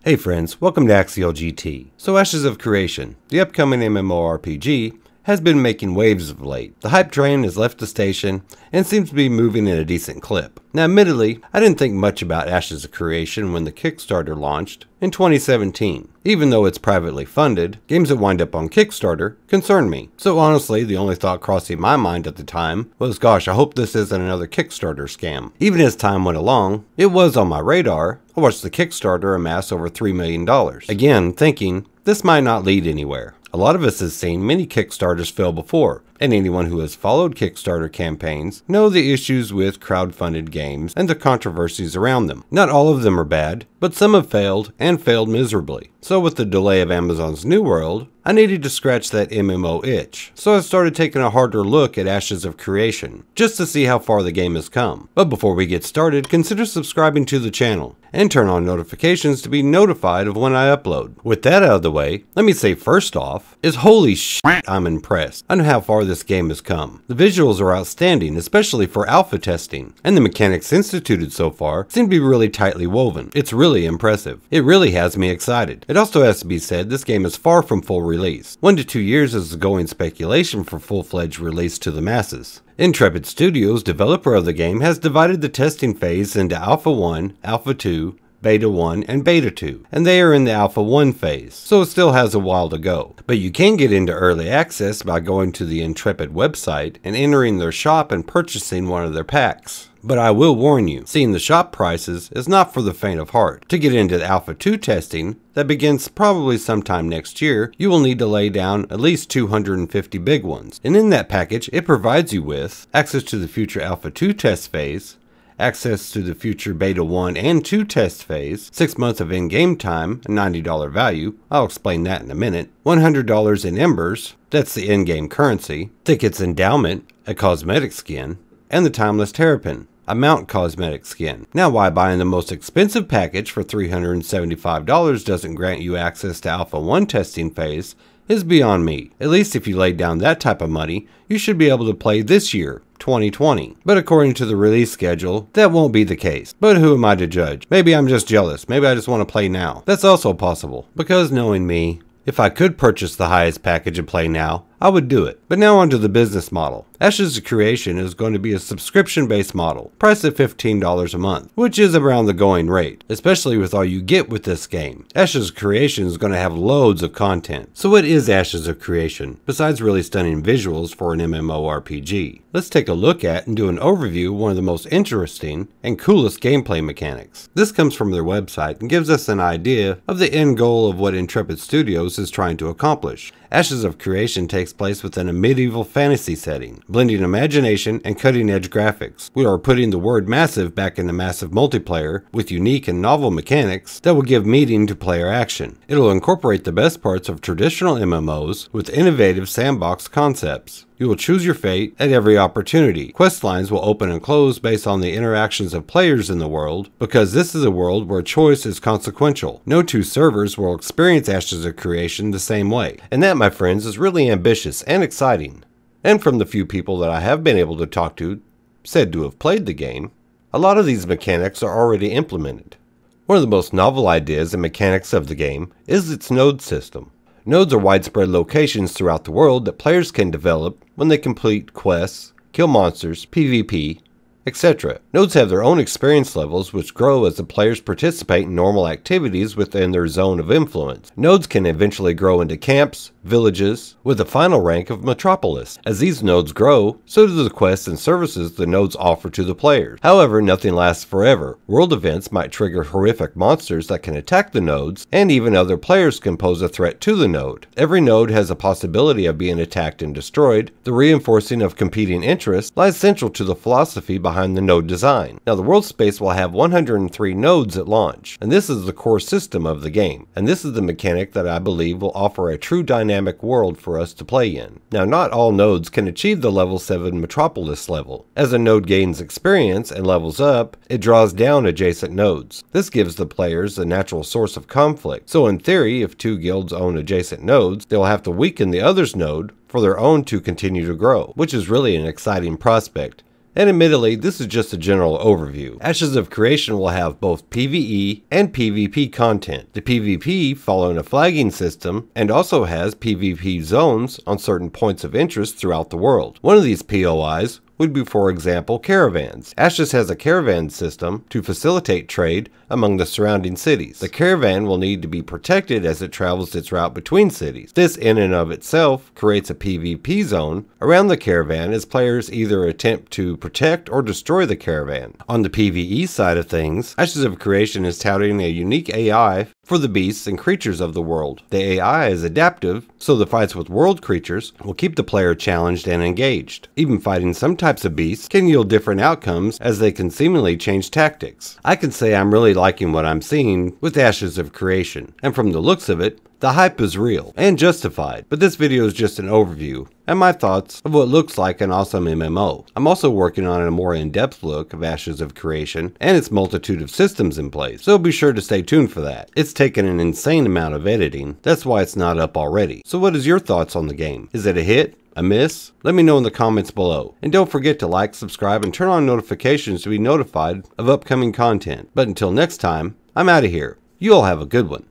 Hey friends, welcome to Axial GT. So Ashes of Creation, the upcoming MMORPG, has been making waves of late. The hype train has left the station and seems to be moving at a decent clip. Now admittedly, I didn't think much about Ashes of Creation when the Kickstarter launched in 2017. Even though it's privately funded, games that wind up on Kickstarter concern me. So honestly, the only thought crossing my mind at the time was, gosh, I hope this isn't another Kickstarter scam. Even as time went along, it was on my radar. I watched the Kickstarter amass over $3 million. Again, thinking, this might not lead anywhere. A lot of us has seen many Kickstarters fail before, and anyone who has followed Kickstarter campaigns know the issues with crowd-funded games and the controversies around them. Not all of them are bad, but some have failed and failed miserably. So with the delay of Amazon's New World, I needed to scratch that MMO itch. So I started taking a harder look at Ashes of Creation, just to see how far the game has come. But before we get started, consider subscribing to the channel, and turn on notifications to be notified of when I upload. With that out of the way, let me say first off, is holy shit, I'm impressed on how far this game has come. The visuals are outstanding, especially for alpha testing, and the mechanics instituted so far seem to be really tightly woven. It's really impressive. It really has me excited. It also has to be said this game is far from full release. 1 to 2 years is the going speculation for full-fledged release to the masses. Intrepid Studios, developer of the game, has divided the testing phase into Alpha 1, Alpha 2, Beta 1, and Beta 2, and they are in the Alpha 1 phase, so it still has a while to go. But you can get into early access by going to the Intrepid website and entering their shop and purchasing one of their packs. But I will warn you, seeing the shop prices is not for the faint of heart. To get into the Alpha 2 testing, that begins probably sometime next year, you will need to lay down at least 250 big ones. And in that package, it provides you with access to the future Alpha 2 test phase, access to the future Beta 1 and 2 test phase, 6 months of in-game time, a $90 value, I'll explain that in a minute, $100 in Embers, that's the in-game currency, Thicket's Endowment, a cosmetic skin, and the Timeless Terrapin, a mount cosmetic skin. Now why buying the most expensive package for $375 doesn't grant you access to Alpha 1 testing phase is beyond me. At least if you laid down that type of money, you should be able to play this year, 2020. But according to the release schedule, that won't be the case. But who am I to judge? Maybe I'm just jealous. Maybe I just want to play now. That's also possible, because knowing me, if I could purchase the highest package and play now, I would do it. But now onto the business model. Ashes of Creation is going to be a subscription-based model, priced at $15 a month, which is around the going rate, especially with all you get with this game. Ashes of Creation is going to have loads of content. So what is Ashes of Creation, besides really stunning visuals for an MMORPG? Let's take a look at and do an overview of one of the most interesting and coolest gameplay mechanics. This comes from their website and gives us an idea of the end goal of what Intrepid Studios is trying to accomplish. Ashes of Creation takes place within a medieval fantasy setting, blending imagination and cutting-edge graphics. We are putting the word massive back into massive multiplayer with unique and novel mechanics that will give meaning to player action. It'll incorporate the best parts of traditional MMOs with innovative sandbox concepts. You will choose your fate at every opportunity. Quest lines will open and close based on the interactions of players in the world, because this is a world where choice is consequential. No two servers will experience Ashes of Creation the same way. And that, my friends, is really ambitious and exciting. And from the few people that I have been able to talk to, said to have played the game, a lot of these mechanics are already implemented. One of the most novel ideas and mechanics of the game is its node system. Nodes are widespread locations throughout the world that players can develop when they complete quests, kill monsters, PvP, etc. Nodes have their own experience levels which grow as the players participate in normal activities within their zone of influence. Nodes can eventually grow into camps, villages, with the final rank of metropolis. As these nodes grow, so do the quests and services the nodes offer to the players. However, nothing lasts forever. World events might trigger horrific monsters that can attack the nodes, and even other players can pose a threat to the node. Every node has a possibility of being attacked and destroyed. The reinforcing of competing interests lies central to the philosophy behind the node design. Now, the world space will have 103 nodes at launch, and this is the core system of the game. And this is the mechanic that I believe will offer a true dynamic world for us to play in. Now, not all nodes can achieve the level 7 Metropolis level. As a node gains experience and levels up, it draws down adjacent nodes. This gives the players a natural source of conflict. So in theory, if two guilds own adjacent nodes, they'll have to weaken the other's node for their own to continue to grow, which is really an exciting prospect. And admittedly, this is just a general overview. Ashes of Creation will have both PvE and PvP content. The PvP following a flagging system, and also has PvP zones on certain points of interest throughout the world. One of these POIs would be, for example, caravans. Ashes has a caravan system to facilitate trade among the surrounding cities. The caravan will need to be protected as it travels its route between cities. This in and of itself creates a PvP zone around the caravan as players either attempt to protect or destroy the caravan. On the PvE side of things, Ashes of Creation is touting a unique AI for the beasts and creatures of the world. The AI is adaptive, so the fights with world creatures will keep the player challenged and engaged. Even fighting some types of beasts can yield different outcomes as they can seemingly change tactics. I can say I'm really liking what I'm seeing with Ashes of Creation, and from the looks of it, the hype is real and justified, but this video is just an overview and my thoughts of what looks like an awesome MMO. I'm also working on a more in-depth look of Ashes of Creation and its multitude of systems in place, so be sure to stay tuned for that. It's taken an insane amount of editing, that's why it's not up already. So what is your thoughts on the game? Is it a hit? A miss? Let me know in the comments below. And don't forget to like, subscribe, and turn on notifications to be notified of upcoming content. But until next time, I'm out of here. You all have a good one.